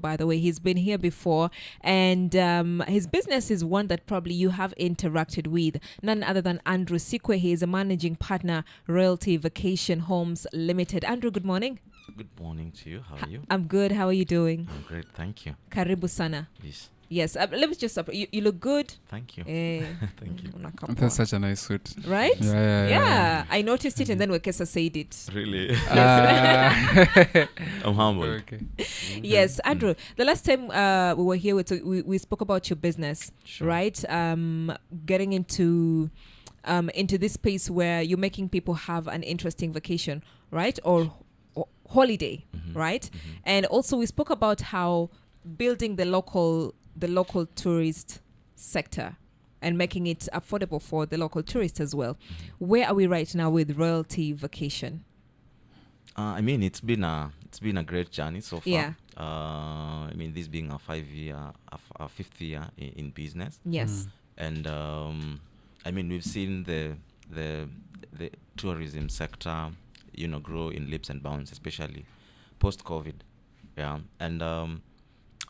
by the way. He's been here before, and his business is one that probably you have interacted with. None other than Andrew Sikwe. He is a managing partner, Royalty Vacation Homes Limited. Andrew, good morning. Good morning to you. How are you? I'm good. How are you doing? I'm great. Thank you. Karibu sana. Yes. Yes. Let me just. You look good. Thank you. Thank you. That's such a nice suit. Right? Yeah. I noticed it, and then Wekesa said it. Really? I'm humbled. Okay. Yes, Andrew. The last time we were here, we spoke about your business, Sure. right? Getting into this space where you're making people have an interesting vacation, right? Or holiday, right? And also we spoke about how building the local tourist sector and making it affordable for the local tourists as well. Where are we right now with Royalty Vacation? I mean, it's been a great journey so far. Yeah. I mean, this being our fifth year in business. Yes. And I mean, we've seen the tourism sector, grow in leaps and bounds, especially post-COVID. Yeah. And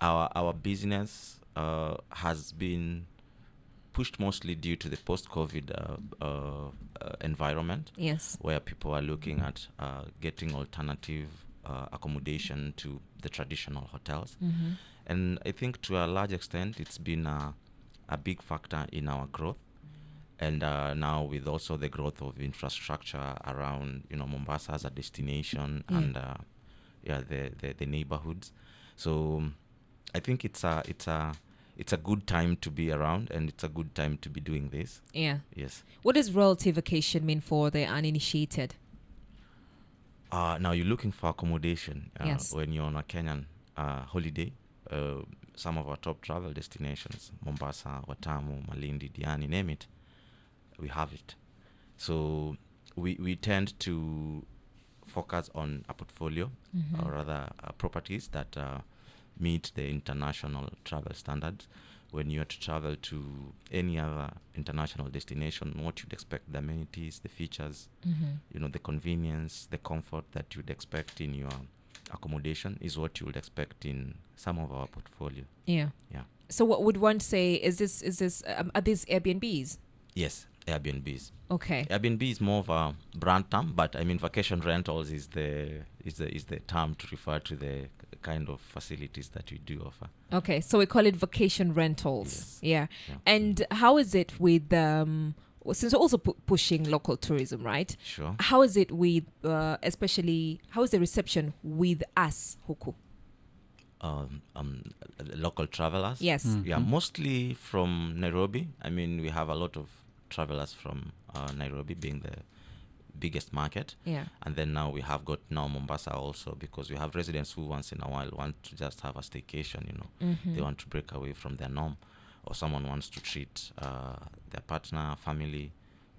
our business has been pushed mostly due to the post-COVID environment. Yes. Where people are looking at getting alternative accommodation to the traditional hotels. And I think to a large extent, it's been a big factor in our growth. And now with also the growth of infrastructure around, Mombasa as a destination and the neighborhoods. So I think it's a good time to be around, and it's a good time to be doing this. Yeah. Yes. What does Royalty Vacation mean for the uninitiated? Now you're looking for accommodation Yes. when you're on a Kenyan holiday. Some of our top travel destinations, Mombasa, Watamu, Malindi, Diani, name it, we have it. So we tend to focus on a portfolio, or rather properties that meet the international travel standards. When you are to travel to any other international destination, what you'd expect, the amenities, the features, the convenience, the comfort that you'd expect in your accommodation is what you would expect in some of our portfolio. Yeah. Yeah. So what would one say, is this are these Airbnbs? Yes, Airbnbs. Okay. Airbnb is more of a brand term, but I mean vacation rentals is the term to refer to the kind of facilities that we do offer. Okay, so we call it vacation rentals. Yes. Yeah. Yeah. And how is it with since we're also pushing local tourism, right? Sure. How is it with especially how is the reception with us, Huku? Local travelers. Yes. Yeah, mostly from Nairobi. I mean, we have a lot of travelers from Nairobi being the biggest market. Yeah. And then now we have got Mombasa also, because we have residents who once in a while want to just have a staycation, They want to break away from their norm, or someone wants to treat their partner, family,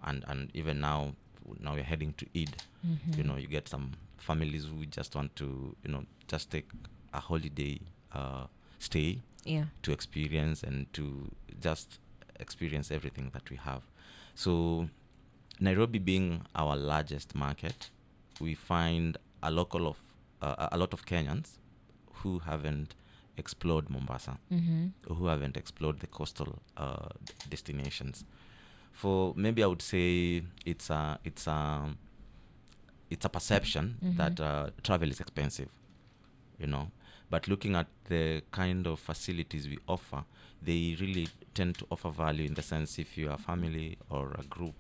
and even now we're heading to Eid. You get some families who just want to, just take a holiday stay to experience and to just experience everything that we have. So Nairobi being our largest market, we find a lot of Kenyans who haven't explored Mombasa, or who haven't explored the coastal destinations. For maybe I would say it's a perception that travel is expensive, But looking at the kind of facilities we offer, they really tend to offer value in the sense if you are a family or a group,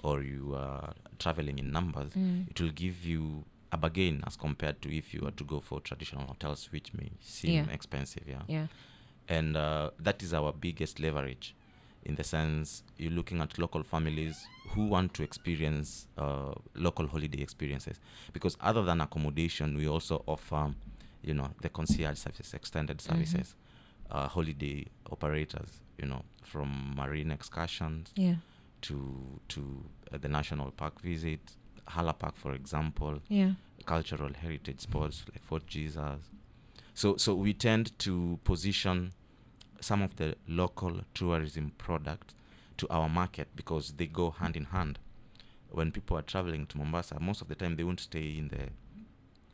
or you are traveling in numbers, it will give you a bargain as compared to if you were to go for traditional hotels, which may seem expensive. Yeah. And that is our biggest leverage, in the sense you're looking at local families who want to experience local holiday experiences. Because other than accommodation, we also offer, the concierge services, extended services, holiday operators, from marine excursions to the national park visit, Hala Park, for example, cultural heritage spots like Fort Jesus. So we tend to position some of the local tourism products to our market, because they go hand in hand. When people are traveling to Mombasa, most of the time they won't stay in the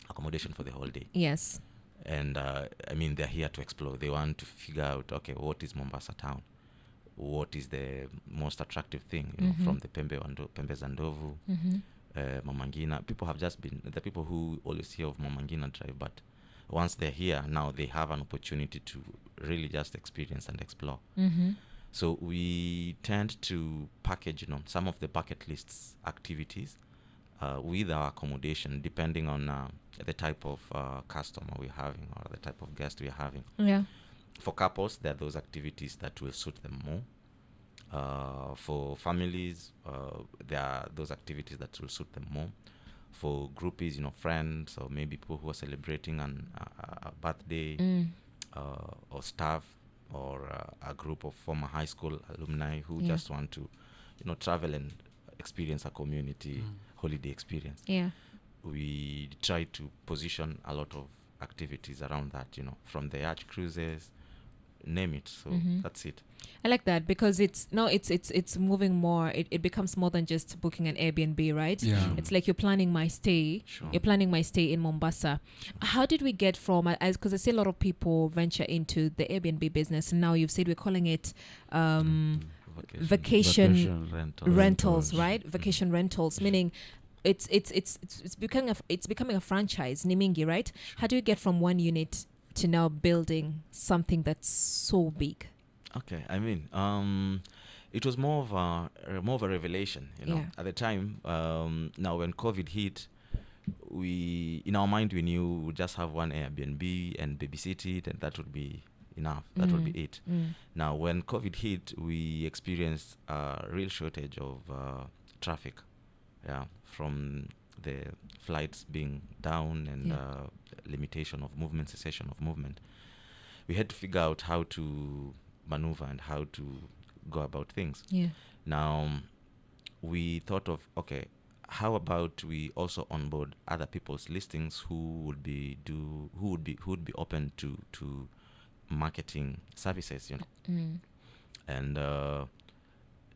accommodation for the whole day. Yes. And I mean, they're here to explore. They want to figure out, okay, what is Mombasa town? What is the most attractive thing, you know, from the Pembe Zandovu, Mamangina. People have just been, the people who always hear of Mamangina Drive, but once they're here, now they have an opportunity to really just experience and explore. So we tend to package, you know, some of the bucket lists activities with our accommodation, depending on the type of customer we're having or the type of guest we're having. Yeah. For couples, there are those activities that will suit them more. For families, there are those activities that will suit them more. For groupies, you know, friends, or maybe people who are celebrating a birthday, or staff, or a group of former high school alumni who just want to, you know, travel and experience a community holiday experience. Yeah. We try to position a lot of activities around that, you know, from the yacht cruises, name it. So that's it. I like that because it's moving more. It becomes more than just booking an Airbnb, right? Yeah. It's like you're planning my stay. Sure. You're planning my stay in Mombasa. How did we get from, because I see a lot of people venture into the Airbnb business. And now you've said we're calling it vacation rentals, right? Vacation rentals, meaning it's becoming a franchise, Nimingi, right? How do you get from one unit to now building something that's so big? Okay, I mean, it was more of a revelation, you know. Yeah. At the time, now when COVID hit, we, in our mind, we knew we would just have one Airbnb and babysit it, and that would be enough. That would be it. Now, when COVID hit, we experienced a real shortage of traffic, from the flights being down and limitation of movement, cessation of movement. We had to figure out how to maneuver and how to go about things. Yeah. Now, we thought of, okay, how about we also onboard other people's listings who would be open to marketing services, you know. And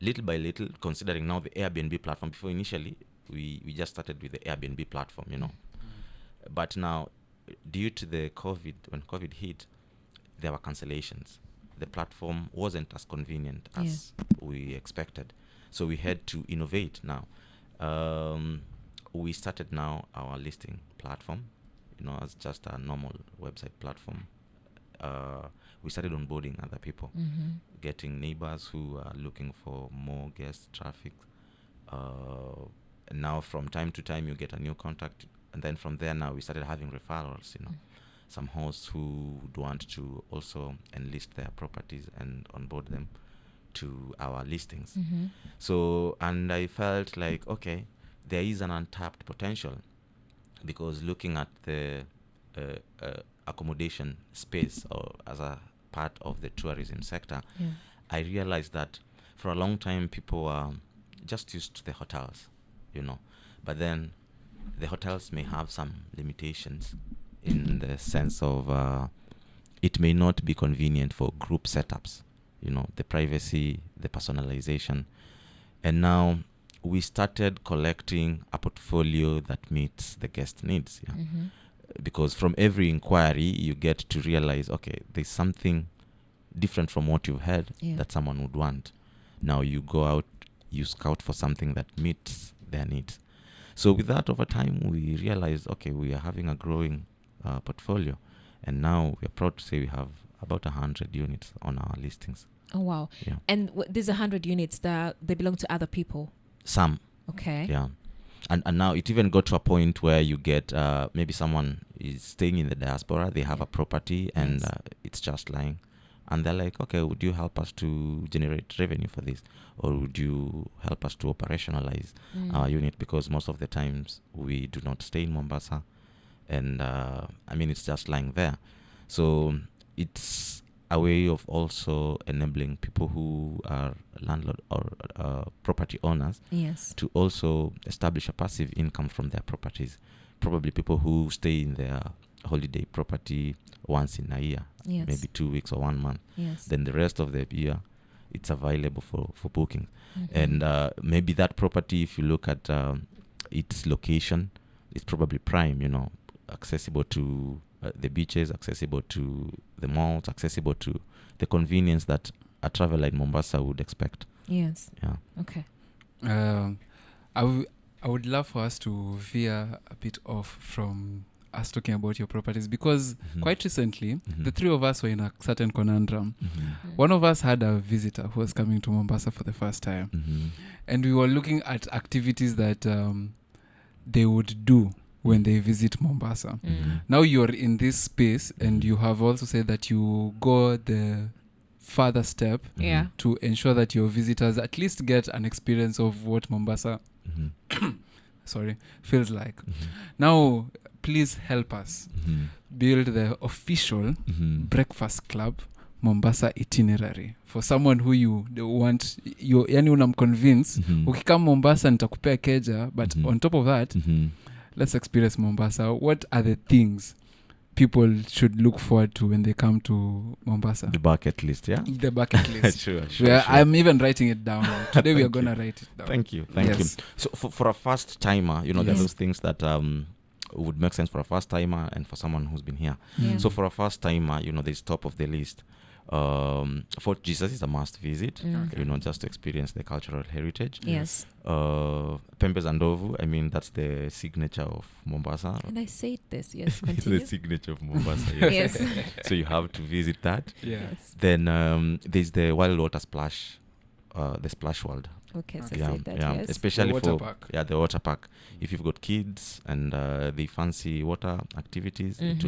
little by little, considering now the Airbnb platform, before initially we just started with the Airbnb platform, you know. But now, due to the when COVID hit, there were cancellations. The platform wasn't as convenient as we expected. So we had to innovate now. We started now our listing platform, you know, as just a normal website platform. We started onboarding other people, getting neighbors who are looking for more guest traffic. And now from time to time you get a new contact, and then from there now we started having referrals, you know. Some hosts who would want to also enlist their properties and onboard them to our listings. So, and I felt like, okay, there is an untapped potential, because looking at the accommodation space, or as a part of the tourism sector, I realized that for a long time people are just used to the hotels, you know, but then the hotels may have some limitations in the sense of it may not be convenient for group setups, you know, the privacy, the personalization. And now we started collecting a portfolio that meets the guest needs, because from every inquiry you get to realize, okay, there's something different from what you've heard that someone would want. Now you go out, you scout for something that meets their needs. So with that, over time we realized, okay, we are having a growing portfolio, and now we are proud to say we have about 100 units on our listings. Oh wow. Yeah. And these 100 units, that they belong to other people? Some. Okay. Yeah. And now it even got to a point where you get maybe someone is staying in the diaspora, they have a property, and it's just lying, and they're like, okay, would you help us to generate revenue for this, or would you help us to operationalize our unit, because most of the times we do not stay in Mombasa, and I mean, it's just lying there. So it's a way of also enabling people who are landlord or property owners to also establish a passive income from their properties. Probably people who stay in their holiday property once in a year, maybe 2 weeks or 1 month. Then the rest of the year, it's available for booking. And maybe that property, if you look at its location, it's probably prime, you know, accessible to the beaches, accessible to the malls, accessible to the convenience that a traveler in Mombasa would expect. Yes. Yeah. Okay. I would love for us to veer a bit off from us talking about your properties, because quite recently the three of us were in a certain conundrum. One of us had a visitor who was coming to Mombasa for the first time, and we were looking at activities that they would do when they visit Mombasa. Now you're in this space, and you have also said that you go the further step to ensure that your visitors at least get an experience of what Mombasa feels like. Now please help us build the official Breakfast Club Mombasa itinerary for someone who you want, yani unamconvince ukikama Mombasa nitakupea keja, but on top of that let's experience Mombasa. What are the things people should look forward to when they come to Mombasa? The bucket list, yeah? The bucket list. Sure. I'm even writing it down. Today we are going to write it down. Thank you. So for a first timer, there are those things that would make sense for a first timer and for someone who's been here. So for a first timer, there's top of the list. Fort Jesus is a must visit, just to experience the cultural heritage. Yes. Pembes and Ndovu, I mean, that's the signature of Mombasa. And I said this, yes, It's continue. the signature of Mombasa, yes. Yes. So you have to visit that. Yes. Then there's the wild water splash, the splash world. Okay, so Yeah, say that, yeah. yes. Especially The water for park. the water park. If you've got kids and the fancy water activities, it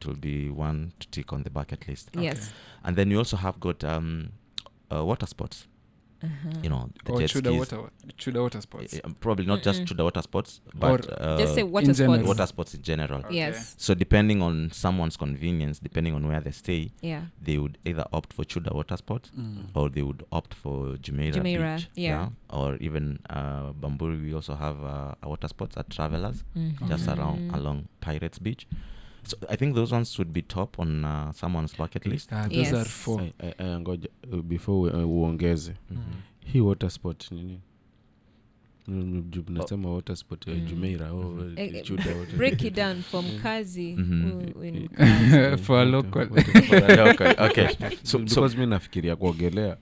will be one to tick on the bucket list. Yes. And then you also have got water sports. The jet skis. Chuda water sports. Probably not just to the water sports, but Just say in water general. sports. water sports in general. Okay. Yes. So depending on someone's convenience, depending on where they stay, Yeah. they would either opt for Chuda water sports or they would opt for Jumeirah Beach. yeah. Or even Bamburi, we also have a water sports at Travelers, just along Pirates Beach. So I think those ones would be top on someone's bucket list. Those Yes. are four. Ngoja before uongeze hii water sport nini nasema water sport ya Jumeirah Chuda water. Break it down from Kazi. In For a local. Okay. So Because mimi nafikiria kuogelea.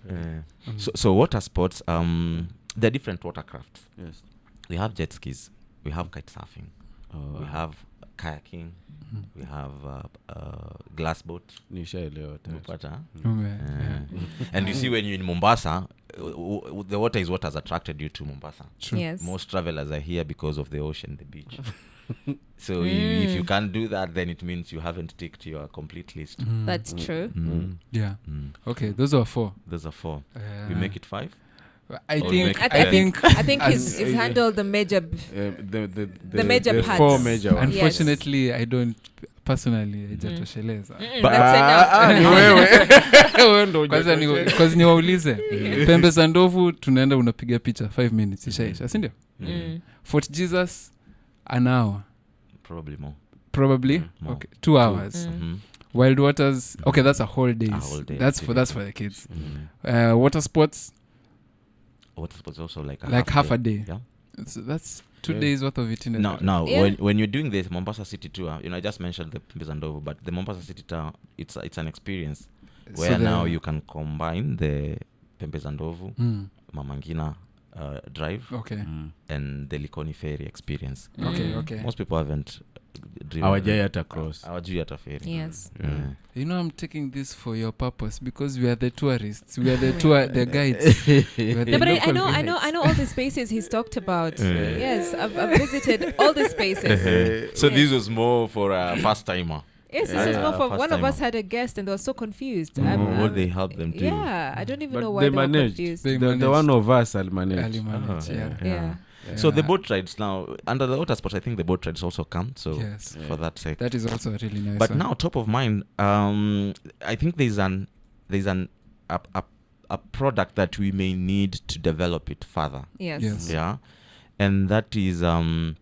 so water sports, there are different watercrafts. Yes. We have jet skis, we have kite surfing, we have kayaking, we have glass boat. Nishaelewa tayari. Umepata? Yeah. And you see, when you're in Mombasa, the water is what has attracted you to Mombasa. True. Yes. Most travelers are here because of the ocean, the beach. So if you can't do that, then it means you haven't ticked your complete list. That's true. Yeah. Okay, those are four. Those are 4. We make it 5. I Or think make it I 10. think I think he's handled the major. The major parts. 4 major ones. unfortunately I don't personally haijatosheleza. That's enough. Kwanza niwaulize Pembe za Ndovu tunaenda unapiga picha 5 minutes ishaisha, si ndio? Fort Jesus an hour Probably more. probably. More. Okay, 2 hours. Wild Waters, okay, that's a whole day. A whole day That's for the kids. Water sports Water sports also like half a day. Yeah. So that's 2 days worth of it in Now, Yeah. when you're doing the Mombasa City tour, I just mentioned the Pembes and Ndovu, but the Mombasa City tour, it's an experience where now you can combine the Pembes and Ndovu, Mama Ngina drive, Okay. and the Likoni ferry experience. Okay. Most people haven't driven. Hawajai hata cross. Hawajui hata ferry. Yes. I'm taking this for your purpose because we are the tourists. We are the guides. We are the No, but I local know guides. all the spaces he's talked about. Yes, I've visited all the spaces. So this was more for a first timer. Yes, this is more for first one of us timer. had a guest and they were so confused. What they helped them do. Yeah, I don't even But know why they they were managed. confused. They The managed. one of us will manage. Early manage, yeah. Yeah. So the boat rides now, under the water sports, I think the boat rides also come. So Yes. for that sake. That is also a really nice But one. now, top of mind, I think there's a product that we may need to develop it further. Yes. Yeah, and that is the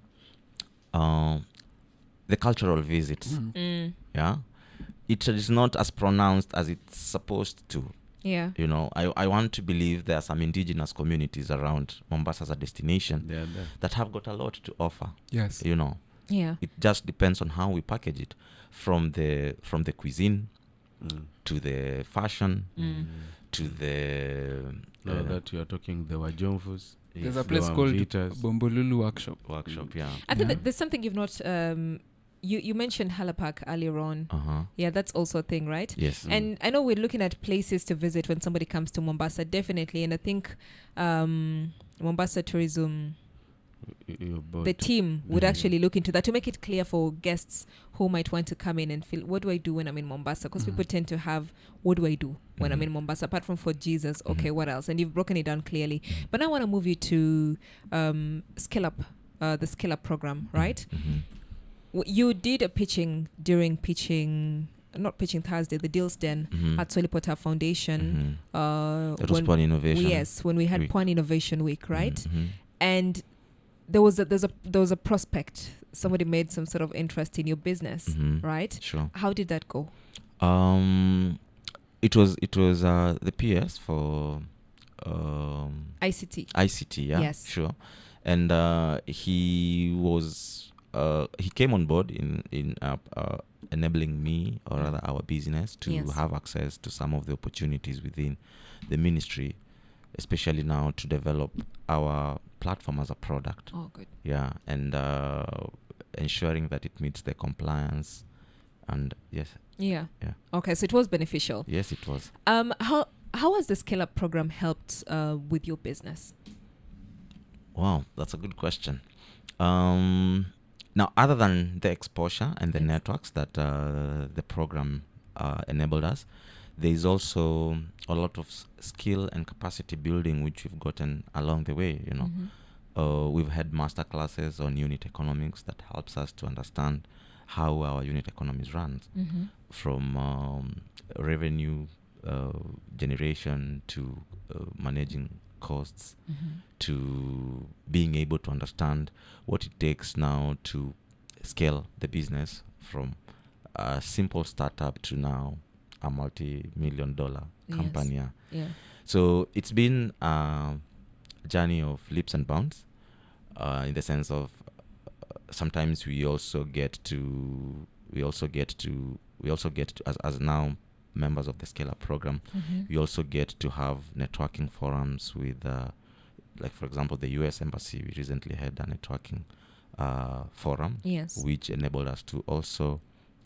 cultural visits. Yeah, it is not as pronounced as it's supposed to. Yeah. I want to believe there are some indigenous communities around Mombasa as a destination They are there. that have got a lot to offer. Yes. Yeah. It just depends on how we package it, from the cuisine to the fashion to the Now that you are talking, there were Jomfus. There's yes, a place There were called Vitas. Bombolulu Workshop. workshop. Yeah. I think Yeah. that there's something you've not. You mentioned Halapak earlier on. Yeah, that's also a thing, right? Yes. And I know we're looking at places to visit when somebody comes to Mombasa, definitely. And I think Mombasa Tourism, the team would actually look into that to make it clear for guests who might want to come in and feel, what do I do when I'm in Mombasa? Because people tend to have, what do I do when I'm in Mombasa? Apart from Fort Jesus, okay, what else? And you've broken it down clearly. But I want to move you to Scale Up, the Scale Up program, right? You did a pitching during not pitching Thursday, the Deals Den at Solipota Foundation. It was Pwan Innovation. Yes, when we had Week. Pwan Innovation Week, right? And there was a prospect. Somebody made some sort of interest in your business, right? Sure. How did that go? It was the PS for ICT. yeah. Yes. Sure. And he came on board in enabling me, or rather our business, to Yes. have access to some of the opportunities within the ministry, especially now to develop our platform as a product. Oh, good. Yeah, and ensuring that it meets the compliance. And yes, Yeah. Yeah. Okay, so it was beneficial. yes, it was. How has the Scale Up program helped with your business? Wow, that's a good question. Now, other than the exposure and the Yes. networks that the program enabled us, there is also a lot of skill and capacity building which we've gotten along the way. We've had master classes on unit economics that helps us to understand how our unit economies runs, from revenue generation to managing costs, to being able to understand what it takes now to scale the business from a simple startup to now a multi-million-dollar company. Yes. Yeah. So it's been a journey of leaps and bounds, in the sense of sometimes we also get to as now members of the Scale Up program, we also get to have networking forums with, like for example, the US Embassy. We recently had a networking forum, Yes. which enabled us to also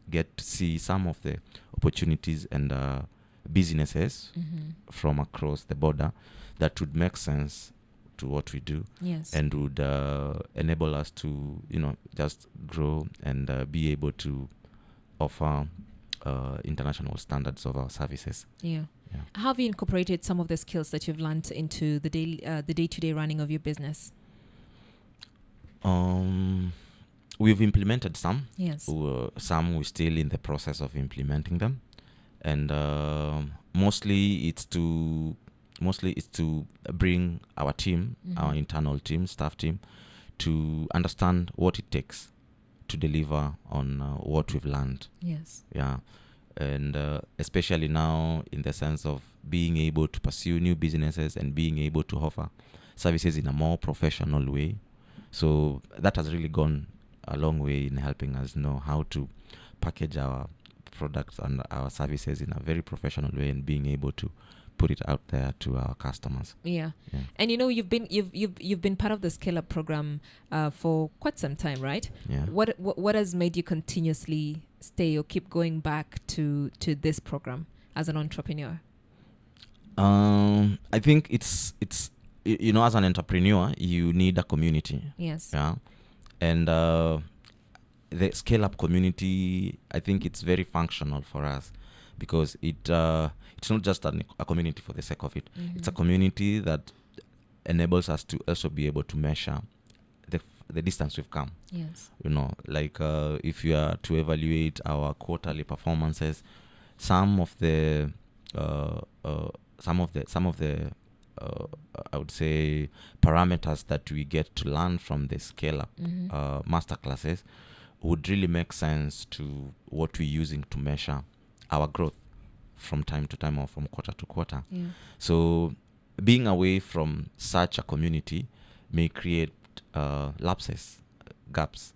get to see some of the opportunities and businesses from across the border that would make sense to what we do, Yes. and would enable us to, just grow and be able to offer international standards of our services. Yeah. Yeah. How have you incorporated some of the skills that you've learned into the day-to-day running of your business? We've implemented some. Yes. Some we're still in the process of implementing them, and mostly it's to bring our team, our internal team, staff team, to understand what it takes to deliver on what we've learned. Yes. Yeah, and especially now in the sense of being able to pursue new businesses and being able to offer services in a more professional way. So that has really gone a long way in helping us know how to package our products and our services in a very professional way, and being able to put it out there to our customers. Yeah. Yeah. And you've been part of the Scale Up program for quite some time, right? Yeah. What has made you continuously stay or keep going back to this program as an entrepreneur? I think it's as an entrepreneur, you need a community. Yes. Yeah, and the Scale Up community, I think it's very functional for us, because it's not just a community for the sake of it. It's a community that enables us to also be able to measure the distance we've come. Yes. Like if you are to evaluate our quarterly performances, some of the I would say parameters that we get to learn from the Scale Up master classes would really make sense to what we're using to measure our growth from time to time, or from quarter to quarter. Yeah. So being away from such a community may create lapses, gaps.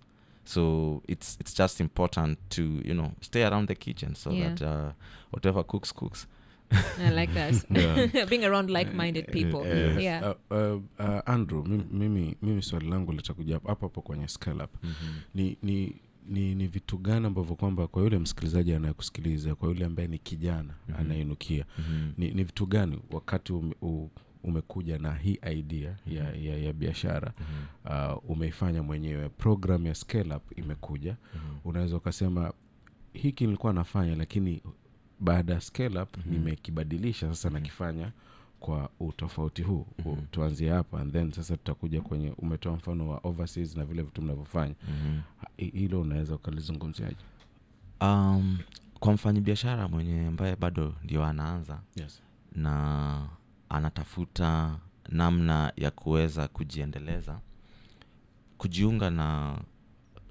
So it's just important to, you know, stay around the kitchen so that whatever cooks. I like that. Yeah. Being around like-minded people. Yes. Andrew, mimi swali langu litakuja hapo hapo kwenye scale up. Ni vitu gani ambavyo kwamba kwa yule msikilizaji anayekusikiliza, kwa yule ambaye ni kijana anainukia, ni vitu gani wakati umekuja na hii idea ya biashara, umeifanya mwenyewe, program ya scale up imekuja, unaweza ukasema hiki nilikuwa nafanya, lakini baada ya scale up nimekibadilisha, sasa nakifanya kwa utofauti huu. Tuanzie hapa and then sasa tutakuja kwenye, umetoa mfano wa overseas na vile vitu mnavyofanya. Hilo unaweza ukalizungumziaje? Kwa mfanyabiashara mwenye ambaye bado ndio anaanza, yes, na anatafuta namna ya kuweza kujiendeleza, kujiunga na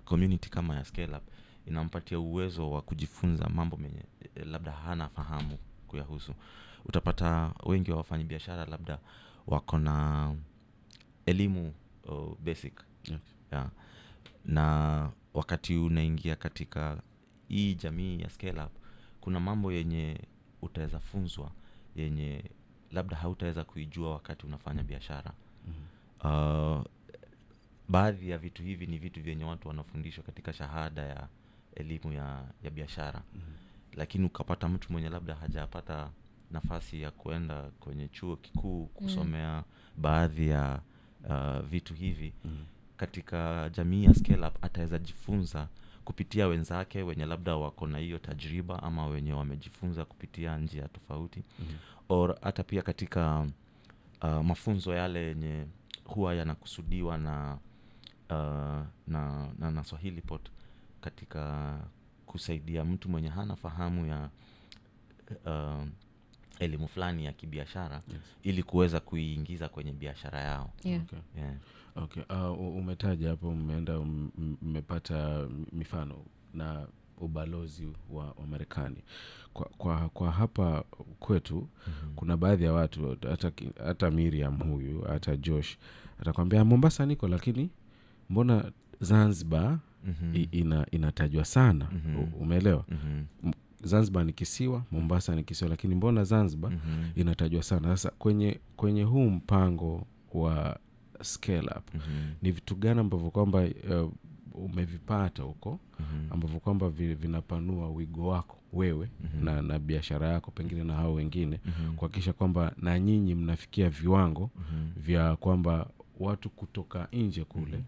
community kama ya scale up inampatia uwezo wa kujifunza mambo menye labda hana fahamu kuyahusu. Utapata wengi wa wafanyabiashara labda wako na elimu basic. yes, Yeah. Na wakati unaingia katika hii jamii ya scale up, kuna mambo yenye utaweza funzwa yenye labda hautaweza kuijua wakati unafanya biashara. Baadhi ya vitu hivi ni vitu vyenye watu wanafundishwa katika shahada ya elimu ya biashara. Lakini ukapata mtu mwenye labda hajapata nafasi ya kuenda kwenye chuo kikuu kusomea baadhi ya vitu hivi, katika jamii ya scale up ataweza jifunza kupitia wenzake wenye labda wako na hiyo tajriba, ama wenye wamejifunza kupitia njia tofauti. Or hata pia katika mafunzo yale yenye huwa yanakusudiwa na Swahili Pot katika kusaidia mtu mwenye hana fahamu ya elimu fulani ya kibiashara, yes, ili kuweza kuiingiza kwenye biashara yao. Yeah. Okay. Yeah. Okay. Umetaja hapo, umeenda mmepata mifano na ubalozi wa Marekani. Kwa hapa kwetu kuna baadhi ya watu, hata Miriam huyu, hata Josh atakwambia Mombasa niko, lakini mbona Zanzibar inatajwa sana? Umeelewa? Zanzibar ni kisiwa, Mombasa ni kisiwa, lakini mbona Zanzibar inatajwa sana? Sasa kwenye huu mpango wa scale up, ni vitu gani ambavyo kwamba umevipata huko ambavyo kwamba vinapanua wigo wako wewe na biashara yako, pengine na hao wengine, kuhakikisha kwamba na nyinyi mnafikia viwango vya kwamba watu kutoka nje kule,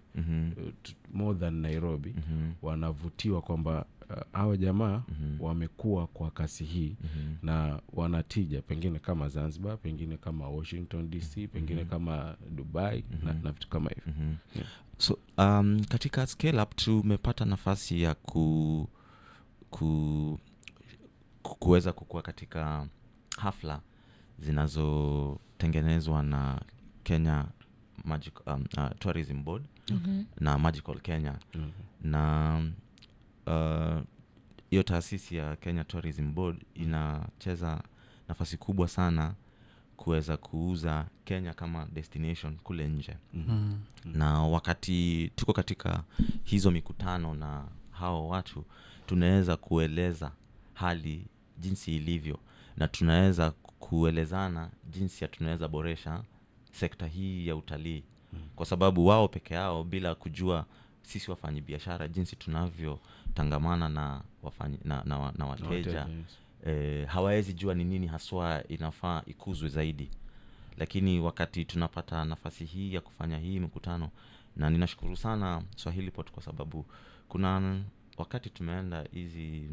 more than Nairobi, wanavutiwa kwamba hawa jamaa wamekuwa kwa kasi hii na wanatija, pengine kama Zanzibar, pengine kama Washington DC, pengine kama Dubai, na vitu kama hivyo. Yeah. So katika scale up tumepata nafasi ya kuweza kukua katika hafla zinazotengenezwa na Kenya Tourism Board na Magical Kenya. Na hiyo taasisi ya Kenya Tourism Board inacheza nafasi kubwa sana kuweza kuuza Kenya kama destination kule nje. Na wakati tuko katika hizo mikutano na hao watu, tunaweza kueleza hali jinsi ilivyo, na tunaweza kuelezana jinsi ya tunaweza boresha sekta hii ya utalii. Kwa sababu wao peke yao, bila kujua sisi wafanyi biashara jinsi tunavyo tangamana na wateja, hawawezi jua ni nini haswa inafaa ikuzwe zaidi. Lakini wakati tunapata nafasi hii ya kufanya hii mkutano, na ninashukuru sana Swahili Pot kwa sababu kuna wakati tumeenda hizi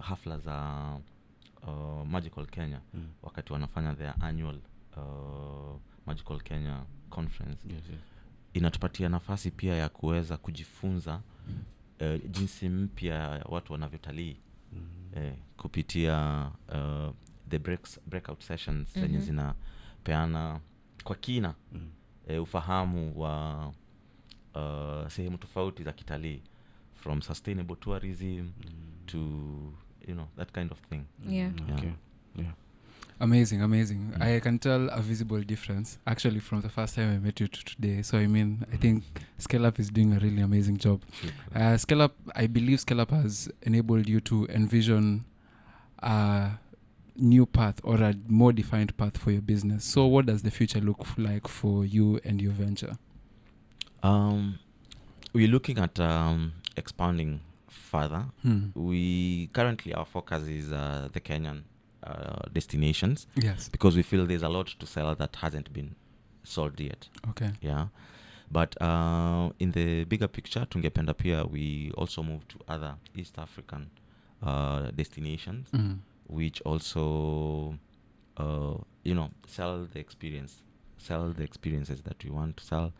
hafla za Magical Kenya, wakati wanafanya their annual Magical Kenya conference. Yes, yes. Inatupatia nafasi pia ya kuweza kujifunza jinsi mpya watu wanavyotalii kupitia the breakout sessions zenye zinapeana kwa kina ufahamu wa sehemu tofauti za kitalii, from sustainable tourism to that kind of thing. Yeah. Okay. Yeah. Amazing. I can tell a visible difference actually from the first time I met you to today. So I mean, I think Scale Up is doing a really amazing job. Scale Up, I believe Scale Up has enabled you to envision a new path or a more defined path for your business. So what does the future look like for you and your venture? We're looking at expanding further. We currently, our focus is the Kenyan destinations. Yes. Because we feel there's a lot to sell that hasn't been sold yet. Okay. Yeah. But in the bigger picture, tungependa pia, we also move to other East African destinations, which also, sell the experiences that we want to sell,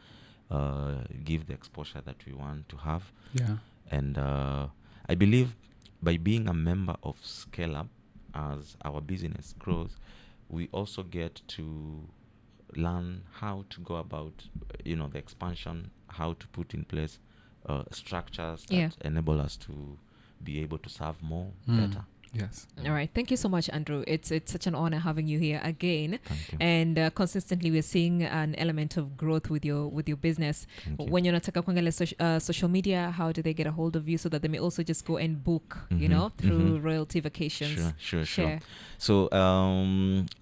give the exposure that we want to have. Yeah. And I believe by being a member of Scale Up, as our business grows, we also get to learn how to go about, the expansion, how to put in place structures that enable us to be able to serve more better. Yes. All right. Thank you so much, Andrew. It's such an honor having you here again. Thank you. And consistently, we're seeing an element of growth with your business. When you're nataka kuangalia social media, how do they get a hold of you so that they may also just go and book, through Royalty Vacations? Sure. So,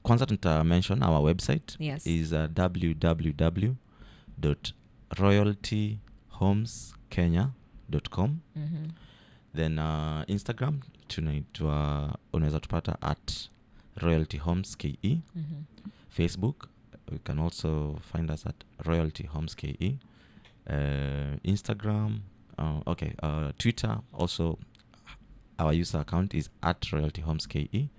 kwanza mention our website. Yes. Is www.royaltyhomeskenya.com. Then Instagram unaweza tupata at Royalty Homes KE. Facebook, you can also find us at Royalty Homes KE. Instagram, Twitter, also our user account is at Royalty Homes KE.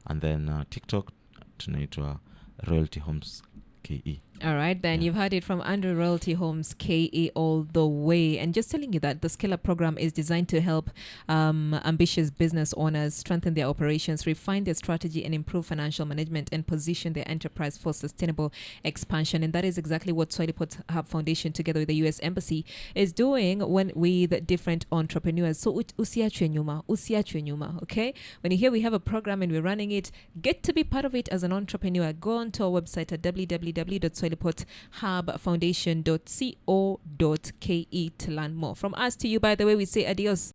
And then TikTok, tunaitwa Royalty Homes KE. All right, then you've heard it from Andrew, Royalty Homes KE all the way. And just telling you that the Scale Up program is designed to help ambitious business owners strengthen their operations, refine their strategy, and improve financial management and position their enterprise for sustainable expansion. And that is exactly what Swahilipot Hub Foundation, together with the U.S. Embassy, is doing with different entrepreneurs. So usiachwe nyuma, okay? When you hear we have a program and we're running it, get to be part of it as an entrepreneur. Go on to our website at www.swahilipothubfoundation.co.ke to learn more. From us to you, by the way, we say adios.